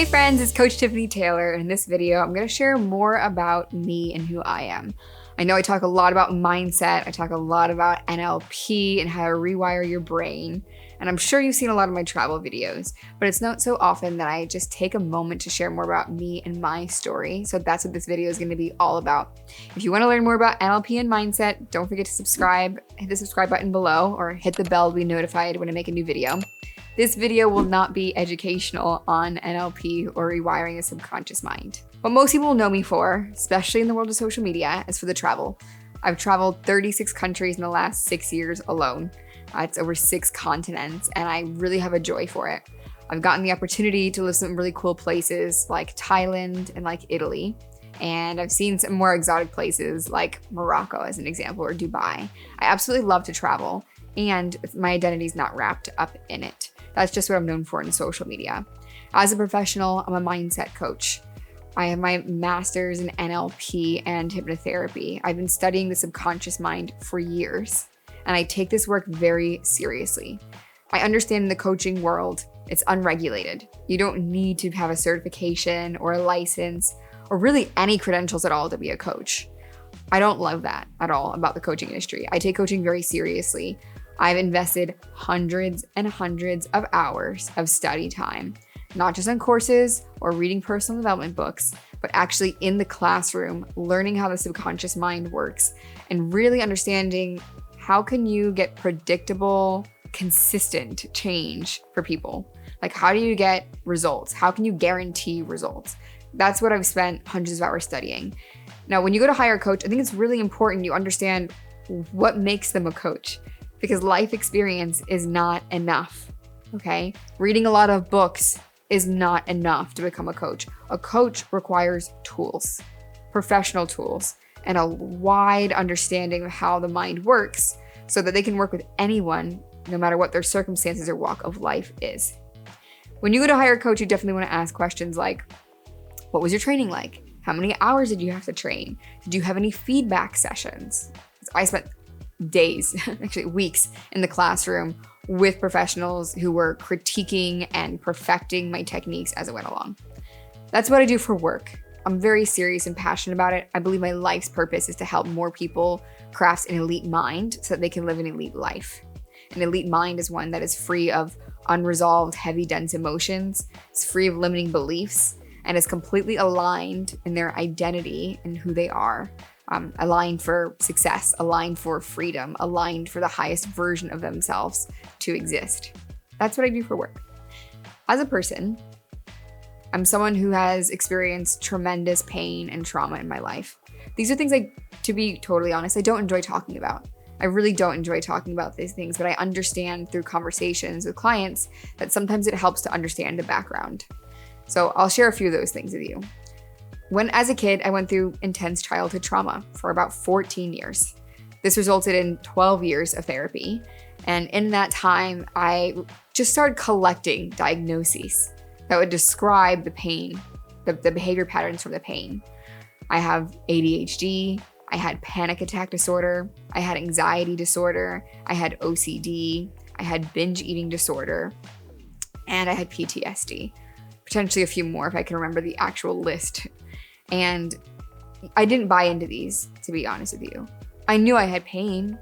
Hey friends, it's Coach Tiffany Taylor, and in this video, I'm going to share more about me and who I am. I know I talk a lot about mindset, I talk a lot about NLP and how to rewire your brain, and I'm sure you've seen a lot of my travel videos, but it's not so often that I just take a moment to share more about me and my story, so that's what this video is going to be all about. If you want to learn more about NLP and mindset, don't forget to subscribe, hit the subscribe button below, or hit the bell to be notified when I make a new video. This video will not be educational on NLP or rewiring the subconscious mind. What most people know me for, especially in the world of social media, is for the travel. I've traveled 36 countries in the last 6 years alone. It's over 6 continents, and I really have a joy for it. I've gotten the opportunity to live in some really cool places like Thailand and like Italy. And I've seen some more exotic places like Morocco as an example, or Dubai. I absolutely love to travel, and my identity is not wrapped up in it. That's just what I'm known for in social media. As a professional, I'm a mindset coach. I have my master's in NLP and hypnotherapy. I've been studying the subconscious mind for years, and I take this work very seriously. I understand in the coaching world, it's unregulated. You don't need to have a certification or a license or really any credentials at all to be a coach. I don't love that at all about the coaching industry. I take coaching very seriously. I've invested hundreds and hundreds of hours of study time, not just on courses or reading personal development books, but actually in the classroom, learning how the subconscious mind works and really understanding how can you get predictable, consistent change for people? Like, how do you get results? How can you guarantee results? That's what I've spent hundreds of hours studying. Now, when you go to hire a coach, I think it's really important you understand what makes them a coach, because life experience is not enough, okay? Reading a lot of books is not enough to become a coach. A coach requires tools, professional tools, and a wide understanding of how the mind works so that they can work with anyone, no matter what their circumstances or walk of life is. When you go to hire a coach, you definitely want to ask questions like, what was your training like? How many hours did you have to train? Did you have any feedback sessions? I spent days, actually weeks in the classroom with professionals who were critiquing and perfecting my techniques as it went along. That's what I do for work. I'm very serious and passionate about it. I believe my life's purpose is to help more people craft an elite mind so that they can live an elite life. An elite mind is one that is free of unresolved, heavy, dense emotions. It's free of limiting beliefs and is completely aligned in their identity and who they are. Aligned for success, aligned for freedom, aligned for the highest version of themselves to exist. That's what I do for work. As a person, I'm someone who has experienced tremendous pain and trauma in my life. These are things to be totally honest, I don't enjoy talking about. I really don't enjoy talking about these things, but I understand through conversations with clients that sometimes it helps to understand the background. So I'll share a few of those things with you. As a kid, I went through intense childhood trauma for about 14 years. This resulted in 12 years of therapy. And in that time, I just started collecting diagnoses that would describe the pain, the behavior patterns from the pain. I have ADHD, I had panic attack disorder, I had anxiety disorder, I had OCD, I had binge eating disorder, and I had PTSD. Potentially a few more if I can remember the actual list. And I didn't buy into these, to be honest with you. I knew I had pain.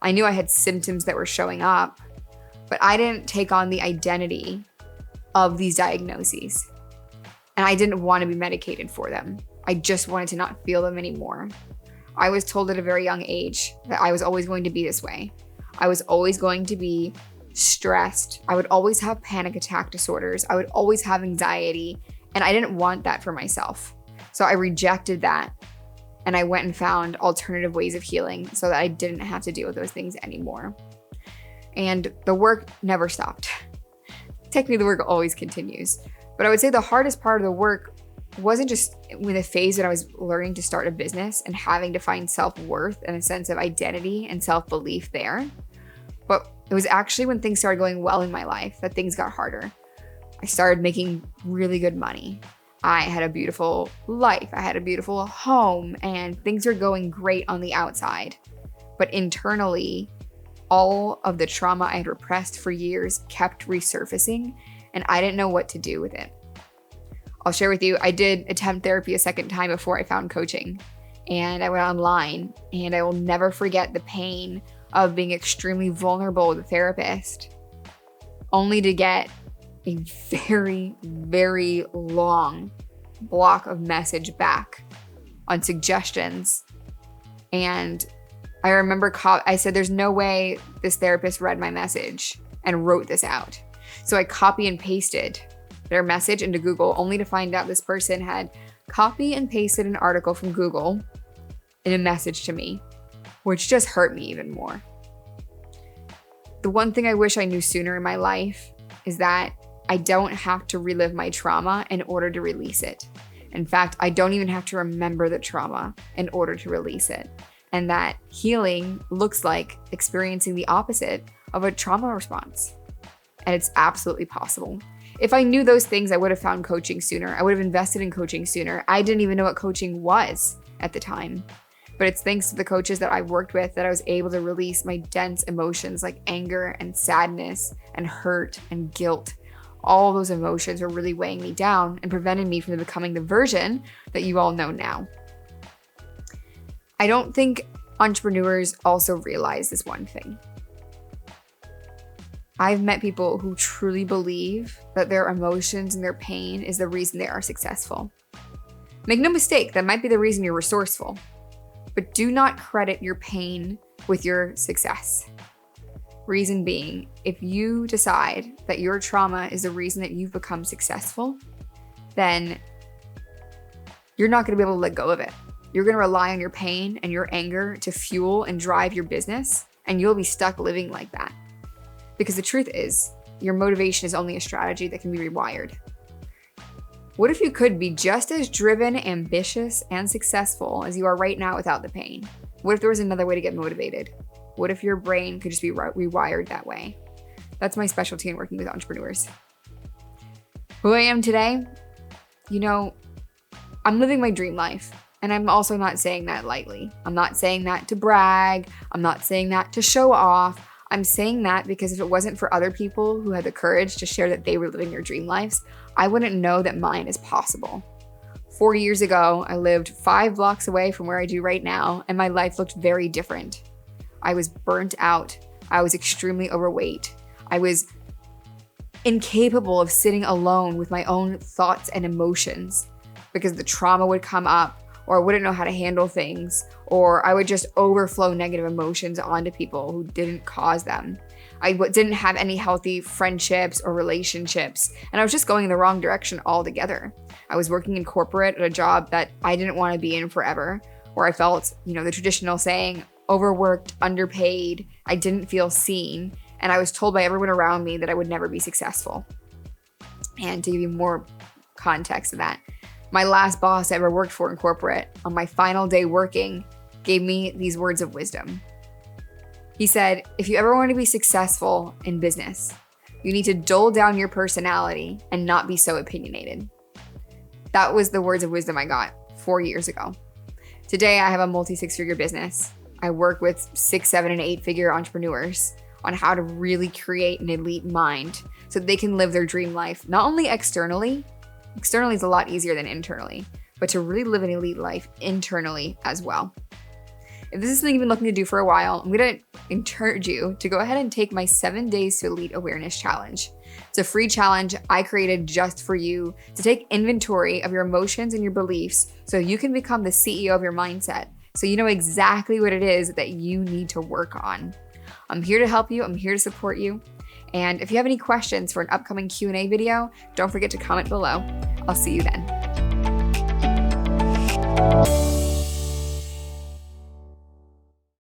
I knew I had symptoms that were showing up, but I didn't take on the identity of these diagnoses. And I didn't want to be medicated for them. I just wanted to not feel them anymore. I was told at a very young age that I was always going to be this way. I was always going to be stressed. I would always have panic attack disorders. I would always have anxiety, and I didn't want that for myself. So I rejected that, and I went and found alternative ways of healing so that I didn't have to deal with those things anymore. And the work never stopped. Technically, the work always continues. But I would say the hardest part of the work wasn't just in the phase that I was learning to start a business and having to find self-worth and a sense of identity and self-belief there. But it was actually when things started going well in my life that things got harder. I started making really good money. I had a beautiful life. I had a beautiful home, and things were going great on the outside. But internally, all of the trauma I had repressed for years kept resurfacing, and I didn't know what to do with it. I'll share with you, I did attempt therapy a second time before I found coaching. And I went online, and I will never forget the pain of being extremely vulnerable with a therapist, only to get a very, very long block of message back on suggestions. And I remember I said, there's no way this therapist read my message and wrote this out. So I copy and pasted their message into Google, only to find out this person had copy and pasted an article from Google in a message to me, which just hurt me even more. The one thing I wish I knew sooner in my life is that I don't have to relive my trauma in order to release it. In fact, I don't even have to remember the trauma in order to release it. And that healing looks like experiencing the opposite of a trauma response. And it's absolutely possible. If I knew those things, I would have found coaching sooner. I would have invested in coaching sooner. I didn't even know what coaching was at the time. But it's thanks to the coaches that I've worked with that I was able to release my dense emotions like anger and sadness and hurt and guilt. All those emotions were really weighing me down and preventing me from becoming the version that you all know now. I don't think entrepreneurs also realize this one thing. I've met people who truly believe that their emotions and their pain is the reason they are successful. Make no mistake, that might be the reason you're resourceful. But do not credit your pain with your success. Reason being, if you decide that your trauma is the reason that you've become successful, then you're not going to be able to let go of it. You're going to rely on your pain and your anger to fuel and drive your business, and you'll be stuck living like that. Because the truth is, your motivation is only a strategy that can be rewired. What if you could be just as driven, ambitious, and successful as you are right now without the pain? What if there was another way to get motivated? What if your brain could just be rewired that way? That's my specialty in working with entrepreneurs. Who I am today, I'm living my dream life. And I'm also not saying that lightly. I'm not saying that to brag. I'm not saying that to show off. I'm saying that because if it wasn't for other people who had the courage to share that they were living their dream lives, I wouldn't know that mine is possible. 4 years ago, I lived 5 blocks away from where I do right now, and my life looked very different. I was burnt out. I was extremely overweight. I was incapable of sitting alone with my own thoughts and emotions because the trauma would come up, or I wouldn't know how to handle things, or I would just overflow negative emotions onto people who didn't cause them. I didn't have any healthy friendships or relationships, and I was just going in the wrong direction altogether. I was working in corporate at a job that I didn't want to be in forever, where I felt, the traditional saying, overworked, underpaid, I didn't feel seen, and I was told by everyone around me that I would never be successful. And to give you more context of that, my last boss I ever worked for in corporate, on my final day working, gave me these words of wisdom. He said, if you ever want to be successful in business, you need to dull down your personality and not be so opinionated. That was the words of wisdom I got 4 years ago. Today, I have a multi-6-figure business. I work with 6, 7, and 8-figure entrepreneurs on how to really create an elite mind so that they can live their dream life, not only externally is a lot easier than internally, but to really live an elite life internally as well. If this is something you've been looking to do for a while, I'm going to encourage you to go ahead and take my 7 Days to Elite Awareness Challenge. It's a free challenge I created just for you to take inventory of your emotions and your beliefs so you can become the CEO of your mindset, so you know exactly what it is that you need to work on. I'm here to help you. I'm here to support you. And if you have any questions for an upcoming Q&A video, don't forget to comment below. I'll see you then.